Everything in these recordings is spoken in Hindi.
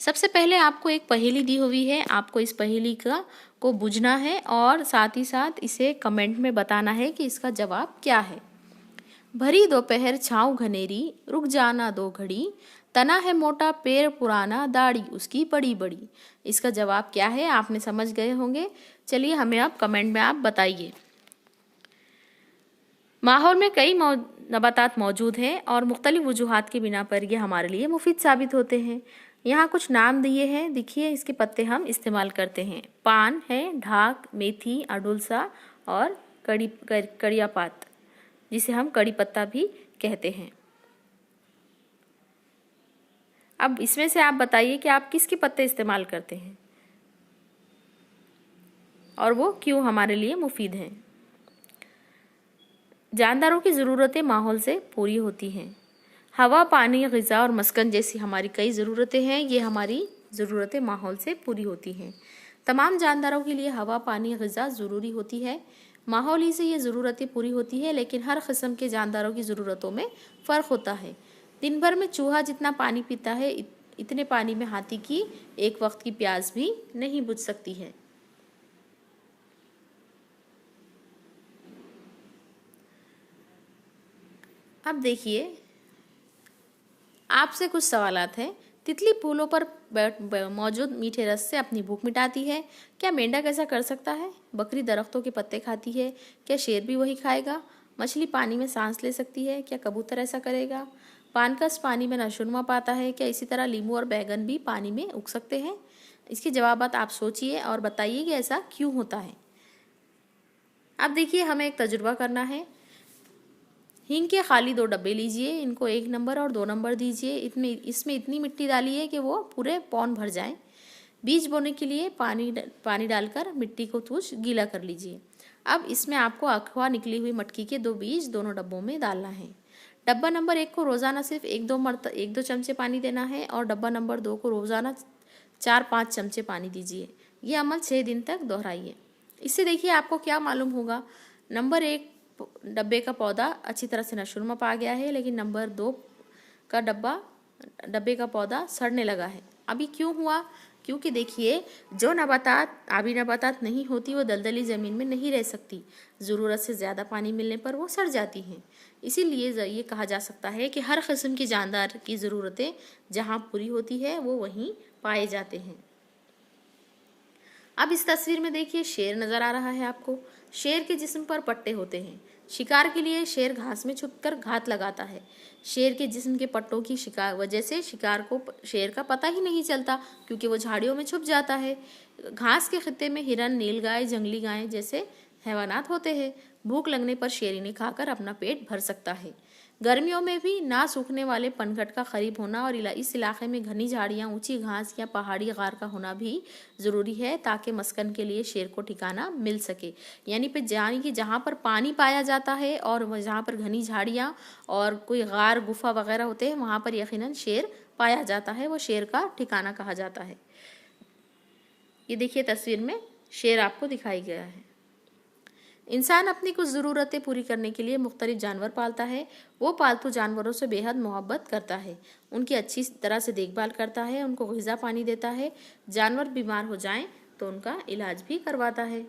सबसे पहले आपको एक पहेली दी हुई है, आपको इस पहेली को बूझना है और साथ ही साथ इसे कमेंट में बताना है कि इसका जवाब क्या है। भरी दोपहर छाँव घनेरी, रुक जाना दो घड़ी, तना है मोटा पेड़ पुराना, दाढ़ी उसकी बड़ी बड़ी। इसका जवाब क्या है आपने समझ गए होंगे। चलिए हमें आप कमेंट में आप बताइए। माहौल में कई नबातात मौजूद हैं और मुख्तलिफ वजूहात की बिना पर ये हमारे लिए मुफीद साबित होते हैं। यहाँ कुछ नाम दिए हैं, देखिए इसके पत्ते हम इस्तेमाल करते हैं। पान है, ढाक, मेथी, अडुलसा और कड़िया पात, जिसे हम कड़ी पत्ता भी कहते हैं। अब इसमें से आप बताइए कि आप किसके पत्ते इस्तेमाल करते हैं और वो क्यों हमारे लिए मुफीद हैं। जानदारों की ज़रूरतें माहौल से पूरी होती हैं। हवा, पानी, ग़िज़ा और मस्कन जैसी हमारी कई ज़रूरतें हैं, ये हमारी ज़रूरतें माहौल से पूरी होती हैं। तमाम जानदारों के लिए हवा, पानी, ग़िज़ा ज़रूरी होती है। माहौल ही से ये ज़रूरतें पूरी होती है, लेकिन हर किस्म के जानदारों की ज़रूरतों में फ़र्क होता है। दिन भर में चूहा जितना पानी पीता है, इतने पानी में हाथी की एक वक्त की प्यास भी नहीं बुझ सकती है। अब देखिए आपसे कुछ सवालात हैं। तितली फूलों पर मौजूद मीठे रस से अपनी भूख मिटाती है। क्या मेंढक ऐसा कर सकता है? बकरी दरख्तों के पत्ते खाती है। क्या शेर भी वही खाएगा? मछली पानी में सांस ले सकती है। क्या कबूतर ऐसा करेगा? पानकस पानी में नशुनमा पाता है। क्या इसी तरह लीमू और बैगन भी पानी में उग सकते हैं? इसके जवाबात आप सोचिए और बताइए कि ऐसा क्यों होता है। अब देखिए हमें एक तजुर्बा करना है। हींग के खाली 2 डब्बे लीजिए, इनको 1 नंबर और 2 नंबर दीजिए। इसमें इतनी मिट्टी डालिए कि वो पूरे पौन भर जाएं। बीज बोने के लिए पानी डालकर मिट्टी को कुछ गीला कर लीजिए। अब इसमें आपको अखवा निकली हुई मटकी के 2 बीज दोनों डब्बों में डालना है। डब्बा नंबर 1 को रोज़ाना सिर्फ 1-2 चमचे पानी देना है और डब्बा नंबर 2 को रोज़ाना 4-5 चमचे पानी दीजिए। ये अमल 6 दिन तक दोहराइए। इससे देखिए आपको क्या मालूम होगा। नंबर 1 डब्बे का पौधा अच्छी तरह से नशुरमा पा गया है, लेकिन नंबर 2 का डब्बे का पौधा सड़ने लगा है। अभी क्यों हुआ? क्योंकि देखिए जो आबी नबातात नहीं होती वो दलदली ज़मीन में नहीं रह सकती। ज़रूरत से ज़्यादा पानी मिलने पर वो सड़ जाती हैं। इसीलिए ये कहा जा सकता है कि हर किस्म की जानदार की ज़रूरतें जहाँ पूरी होती है वो वहीं पाए जाते हैं। अब इस तस्वीर में देखिए शेर नज़र आ रहा है आपको। शेर के जिस्म पर पट्टे होते हैं। शिकार के लिए शेर घास में छुपकर घात लगाता है। शेर के जिस्म के पट्टों की वजह से शिकार को शेर का पता ही नहीं चलता, क्योंकि वो झाड़ियों में छुप जाता है। घास के खित्ते में हिरन, नीलगाय, जंगली गाय जैसे हैवानात होते हैं। भूख लगने पर शेर इन्हें खाकर अपना पेट भर सकता है। गर्मियों में भी ना सूखने वाले पनघट का करीब होना और इस इलाके में घनी झाड़ियाँ, ऊंची घास या पहाड़ी गार का होना भी ज़रूरी है, ताकि मस्कन के लिए शेर को ठिकाना मिल सके। यानी कि जहाँ पर पानी पाया जाता है और जहाँ पर घनी झाड़ियाँ और कोई गार, गुफा वगैरह होते हैं, वहाँ पर यकीनन शेर पाया जाता है। वो शेर का ठिकाना कहा जाता है। ये देखिए तस्वीर में शेर आपको दिखाई गया है। इंसान अपनी कुछ ज़रूरतें पूरी करने के लिए मुख्तलिफ जानवर पालता है। वो पालतू जानवरों से बेहद मोहब्बत करता है, उनकी अच्छी तरह से देखभाल करता है, उनको ग़िज़ा पानी देता है। जानवर बीमार हो जाएं तो उनका इलाज भी करवाता है।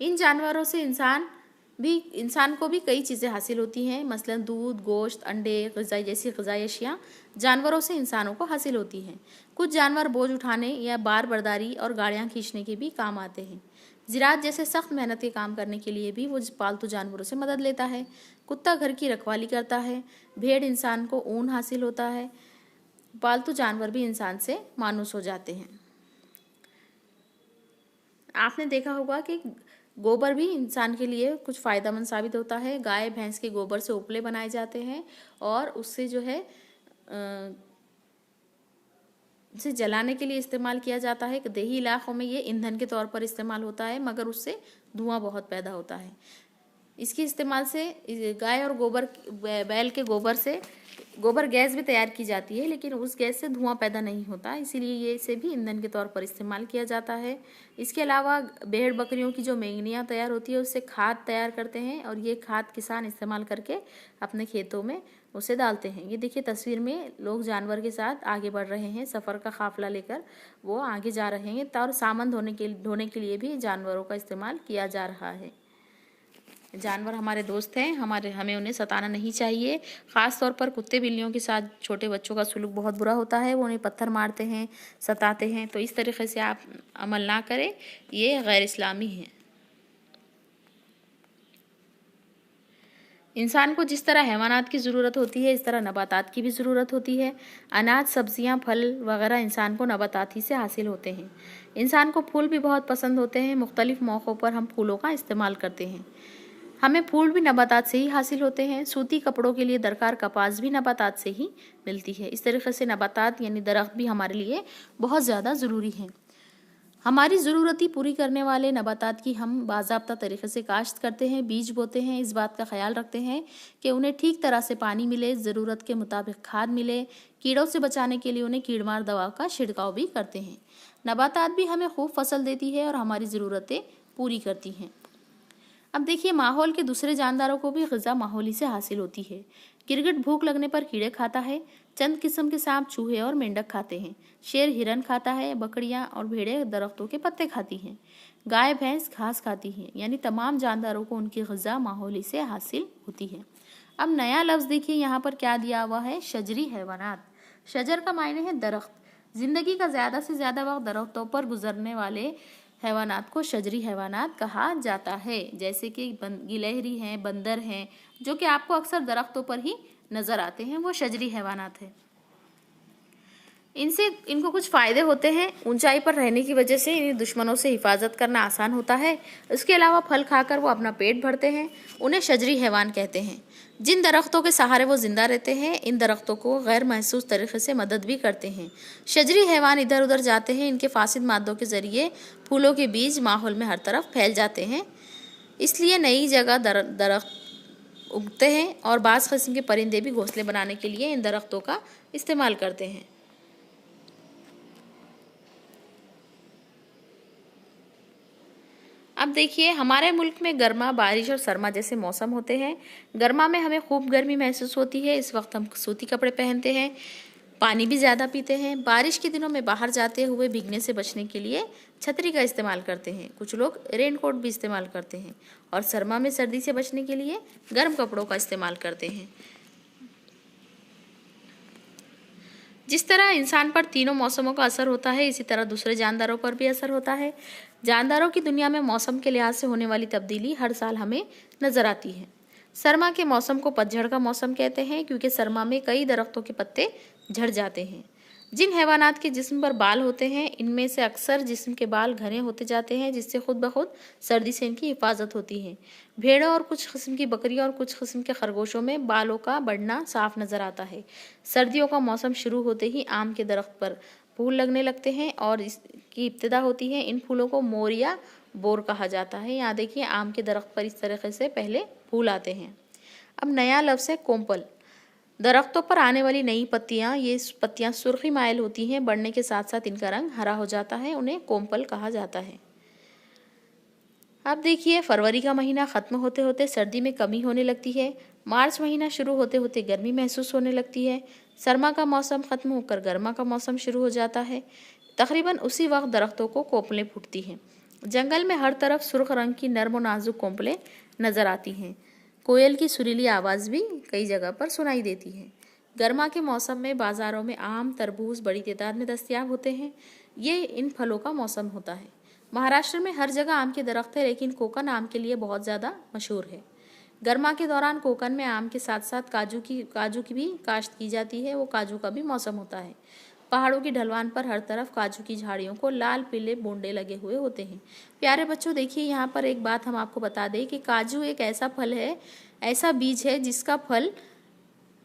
इन जानवरों से इंसान को भी कई चीज़ें हासिल होती हैं, मसलन दूध, गोश्त, अंडे, जैसी ग़िज़ाई अशिया जानवरों से इंसानों को हासिल होती हैं। कुछ जानवर बोझ उठाने या बार बर्दारी और गाड़ियाँ खींचने के भी काम आते हैं। ज़राअत जैसे सख्त मेहनत के काम करने के लिए भी वो पालतू जानवरों से मदद लेता है। कुत्ता घर की रखवाली करता है। भेड़ इंसान को ऊन हासिल होता है। पालतू जानवर भी इंसान से मानूस हो जाते हैं। आपने देखा होगा कि गोबर भी इंसान के लिए कुछ फ़ायदेमंद साबित होता है। गाय भैंस के गोबर से उपले बनाए जाते हैं और उससे जो है इसे जलाने के लिए इस्तेमाल किया जाता है। देही इलाकों में ये ईंधन के तौर पर इस्तेमाल होता है, मगर उससे धुआं बहुत पैदा होता है। इसके इस्तेमाल से गाय और बैल के गोबर से गोबर गैस भी तैयार की जाती है, लेकिन उस गैस से धुआं पैदा नहीं होता, इसीलिए ये इसे भी ईंधन के तौर पर इस्तेमाल किया जाता है। इसके अलावा भेड़ बकरियों की जो मेंगनियाँ तैयार होती है उससे खाद तैयार करते हैं और ये खाद किसान इस्तेमाल करके अपने खेतों में उसे डालते हैं। ये देखिए तस्वीर में लोग जानवर के साथ आगे बढ़ रहे हैं, सफ़र का काफिला लेकर वो आगे जा रहे हैं। और सामान ढोने के लिए भी जानवरों का इस्तेमाल किया जा रहा है। जानवर हमारे दोस्त हैं, हमें उन्हें सताना नहीं चाहिए। ख़ास तौर पर कुत्ते बिल्लियों के साथ छोटे बच्चों का सुलूक बहुत बुरा होता है, वो उन्हें पत्थर मारते हैं, सताते हैं। तो इस तरीके से आप अमल ना करें, ये गैर इस्लामी है। इंसान को जिस तरह हैवानात की ज़रूरत होती है, इस तरह नबातात की भी ज़रूरत होती है। अनाज, सब्जियां, फल वगैरह इंसान को नबातात ही से हासिल होते हैं। इंसान को फूल भी बहुत पसंद होते हैं। मुख्तलिफ मौक़ों पर हम फूलों का इस्तेमाल करते हैं। हमें फूल भी नबातात से ही हासिल होते हैं। सूती कपड़ों के लिए दरकार कपास भी नबातात से ही मिलती है। इस तरीके से नबातात यानी दरख्त भी हमारे लिए बहुत ज़्यादा ज़रूरी हैं। हमारी ज़रूरतें पूरी करने वाले नबातात की हम बाज़ाब्ता तरीके से काश्त करते हैं, बीज बोते हैं। इस बात का ख्याल रखते हैं कि उन्हें ठीक तरह से पानी मिले, ज़रूरत के मुताबिक खाद मिले। कीड़ों से बचाने के लिए उन्हें कीड़मार दवा का छिड़काव भी करते हैं। नबातात भी हमें खूब फसल देती है और हमारी ज़रूरतें पूरी करती हैं। अब देखिए, माहौल के दूसरे जानदारों को भी ग़िज़ा माहौल ही से हासिल होती है। गिरगिट भूख लगने पर कीड़े खाता है। चंद किस्म के सांप चूहे और मेंढक खाते हैं। शेर हिरन खाता है। बकरियां और भेड़ें दरख्तों के पत्ते खाती हैं। गाय भैंस घास खाती हैं। यानी तमाम जानदारों को उनकी ग़िज़ा माहौल ही से हासिल होती है। अब नया लफ्ज़ देखिए यहाँ पर क्या दिया हुआ है, शजरी हैवानात। शजर का मायने है दरख्त। ज़िंदगी का ज़्यादा से ज़्यादा वक्त दरख्तों पर गुजरने वाले हैवानात को शजरी हैवानात कहा जाता है। जैसे कि गिलहरी हैं, बंदर हैं, जो कि आपको अक्सर दरख्तों पर ही नज़र आते हैं, वो शजरी हैवानात है। इनको कुछ फ़ायदे होते हैं। ऊंचाई पर रहने की वजह से इन्हें दुश्मनों से हिफाजत करना आसान होता है। इसके अलावा फल खाकर वो अपना पेट भरते हैं। उन्हें शजरी हैवान कहते हैं। जिन दरख्तों के सहारे वो जिंदा रहते हैं, इन दरख्तों को गैर महसूस तरीके से मदद भी करते हैं। शजरी हैवान इधर उधर जाते हैं। इनके फासिद मादों के ज़रिए फूलों के बीज माहौल में हर तरफ फैल जाते हैं, इसलिए नई जगह दरख्त उगते हैं। और बाज़ किस्म के परिंदे भी घोंसले बनाने के लिए इन दरख्तों का इस्तेमाल करते हैं। अब देखिए, हमारे मुल्क में गर्मा, बारिश और सरमा जैसे मौसम होते हैं। गर्मा में हमें खूब गर्मी महसूस होती है। इस वक्त हम सूती कपड़े पहनते हैं, पानी भी ज़्यादा पीते हैं। बारिश के दिनों में बाहर जाते हुए भीगने से बचने के लिए छतरी का इस्तेमाल करते हैं। कुछ लोग रेनकोट भी इस्तेमाल करते हैं। और सरमा में सर्दी से बचने के लिए गर्म कपड़ों का इस्तेमाल करते हैं। जिस तरह इंसान पर तीनों मौसमों का असर होता है, इसी तरह दूसरे जानदारों पर भी असर होता है। जानदारों की दुनिया में मौसम के लिहाज से होने वाली तब्दीली हर साल हमें नजर आती है। सरमा के मौसम को पतझड़ का मौसम कहते हैं, क्योंकि सरमा में कई दरख्तों के पत्ते झड़ जाते हैं। जिन हैवानात के जिस्म पर बाल होते हैं, इनमें से अक्सर जिस्म के बाल घने होते जाते हैं, जिससे खुद ब खुद सर्दी से इनकी हिफाजत होती है। भेड़ों और कुछ किस्म की बकरियों और कुछ किस्म के खरगोशों में बालों का बढ़ना साफ नजर आता है। सर्दियों का मौसम शुरू होते ही आम के दरख्त पर फूल लगने लगते हैं और इसकी इब्तिदा होती है। इन फूलों को मोर या बोर कहा जाता है। यहाँ देखिए, आम के दरख्त पर इस तरीके से पहले फूल आते हैं। अब नया लफ्ज़ है कोम्पल। दरख्तों पर आने वाली नई पत्तियां, ये पत्तियां सुर्खी माइल होती हैं। बढ़ने के साथ साथ इनका रंग हरा हो जाता है। उन्हें कोम्पल कहा जाता है। अब देखिए, फरवरी का महीना ख़त्म होते होते सर्दी में कमी होने लगती है। मार्च महीना शुरू होते होते गर्मी महसूस होने लगती है। सरमा का मौसम ख़त्म होकर गर्मा का मौसम शुरू हो जाता है। तकरीबन उसी वक्त दरख्तों को कोंपलें फूटती हैं। जंगल में हर तरफ सुर्ख रंग की नर्म और नाजुक कोंपलें नज़र आती हैं। कोयल की सुरीली आवाज़ भी कई जगह पर सुनाई देती है। गर्मा के मौसम में बाज़ारों में आम, तरबूज बड़ी तादाद में दस्तयाब होते हैं। ये इन फलों का मौसम होता है। महाराष्ट्र में हर जगह आम के दरख्त है, लेकिन कोकन आम के लिए बहुत ज़्यादा मशहूर है। गर्मा के दौरान कोकन में आम के साथ साथ काजू की भी काश्त की जाती है। वो काजू का भी मौसम होता है। पहाड़ों की ढलवान पर हर तरफ काजू की झाड़ियों को लाल पीले बोंडे लगे हुए होते हैं। प्यारे बच्चों, देखिए यहाँ पर एक बात हम आपको बता दें कि काजू एक ऐसा फल है, ऐसा बीज है जिसका फल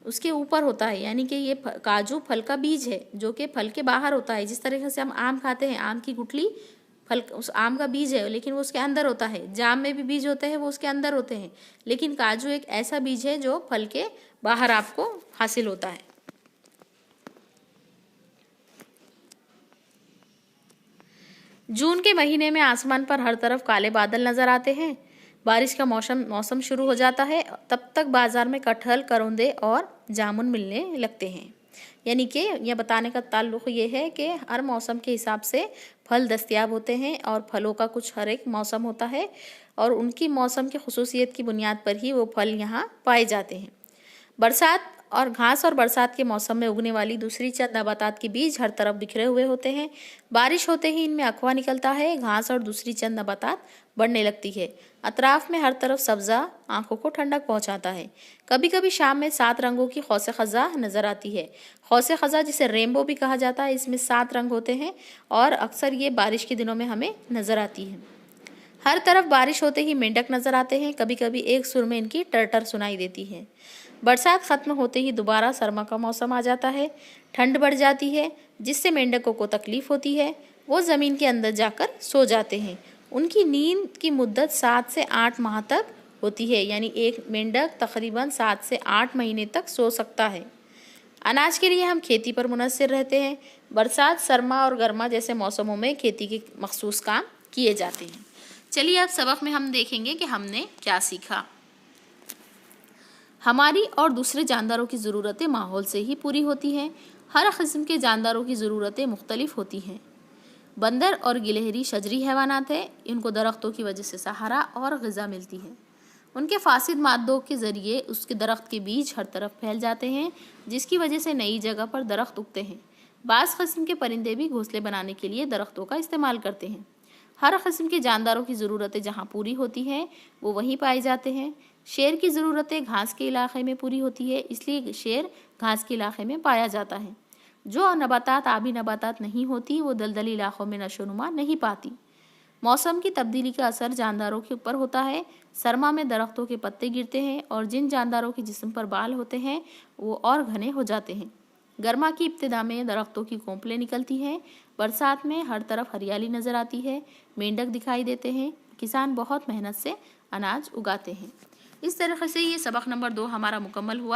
उसके ऊपर होता है। यानी कि ये काजू फल का बीज है जो कि फल के बाहर होता है। जिस तरीके से हम आम खाते हैं, आम की गुठली फल उस आम का बीज है, लेकिन वो उसके अंदर होता है। जाम में भी बीज होते हैं, वो उसके अंदर होते हैं। लेकिन काजू एक ऐसा बीज है जो फल के बाहर आपको हासिल होता है। जून के महीने में आसमान पर हर तरफ काले बादल नजर आते हैं। बारिश का मौसम शुरू हो जाता है, तब तक बाज़ार में कटहल, करौंदे और जामुन मिलने लगते हैं। यानी कि यह बताने का ताल्लुक़ ये है कि हर मौसम के हिसाब से फल दस्तयाब होते हैं और फलों का कुछ हर एक मौसम होता है और उनकी मौसम की खुसूसियत की बुनियाद पर ही वो फल यहाँ पाए जाते हैं। बरसात और घास और बरसात के मौसम में उगने वाली दूसरी चंद नबातात के बीज हर तरफ बिखरे हुए होते हैं। बारिश होते ही इनमें अखवा निकलता है, घास और दूसरी चंद नबातात बढ़ने लगती है। अतराफ में हर तरफ सब्जा आंखों को ठंडक पहुंचाता है। कभी कभी शाम में 7 रंगों की खौसे खजा नजर आती है। खौसे खजा जिसे रेनबो भी कहा जाता है, इसमें 7 रंग होते हैं और अक्सर ये बारिश के दिनों में हमें नजर आती है। हर तरफ बारिश होते ही मेंढक नजर आते हैं, कभी कभी एक सुर में इनकी टर्टर सुनाई देती है। बरसात खत्म होते ही दोबारा सरमा का मौसम आ जाता है। ठंड बढ़ जाती है जिससे मेंढकों को तकलीफ होती है। वो ज़मीन के अंदर जाकर सो जाते हैं। उनकी नींद की मुद्दत 7 से 8 माह तक होती है, यानी एक मेंढक तकरीबन 7 से 8 महीने तक सो सकता है। अनाज के लिए हम खेती पर मुनहसर रहते हैं। बरसात, सरमा और गर्मा जैसे मौसमों में खेती के मखसूस काम किए जाते हैं। चलिए अब सबक में हम देखेंगे कि हमने क्या सीखा। हमारी और दूसरे जानदारों की ज़रूरतें माहौल से ही पूरी होती हैं। हर किस्म के जानदारों की ज़रूरतें मुख्तलिफ होती हैं। बंदर और गिलहरी शजरी हैवानात हैं। इनको दरख्तों की वजह से सहारा और ग़िज़ा मिलती है। उनके फासिद मादों के ज़रिए उसके दरख्त के बीज हर तरफ फैल जाते हैं, जिसकी वजह से नई जगह पर दरख्त उगते हैं। बाज़ किस्म के परिंदे भी घोंसले बनाने के लिए दरख्तों का इस्तेमाल करते हैं। हर किस्म के जानदारों की ज़रूरतें जहाँ पूरी होती हैं वो वहीं पाए जाते हैं। शेर की ज़रूरतें घास के इलाके में पूरी होती है, इसलिए शेर घास के इलाके में पाया जाता है। जो नबातात आबी नबातात नहीं होती वो दलदली इलाकों में नशोनुमा नहीं पाती। मौसम की तब्दीली का असर जानदारों के ऊपर होता है। सरमा में दरख्तों के पत्ते गिरते हैं और जिन जानदारों के जिस्म पर बाल होते हैं वो और घने हो जाते हैं। गर्मा की इब्तिदा में दरख्तों की कोंपलें निकलती हैं। बरसात में हर तरफ हरियाली नज़र आती है, मेंढक दिखाई देते हैं। किसान बहुत मेहनत से अनाज उगाते हैं। इस तरीके से ये सबक नंबर 2 हमारा मुकम्मल हुआ।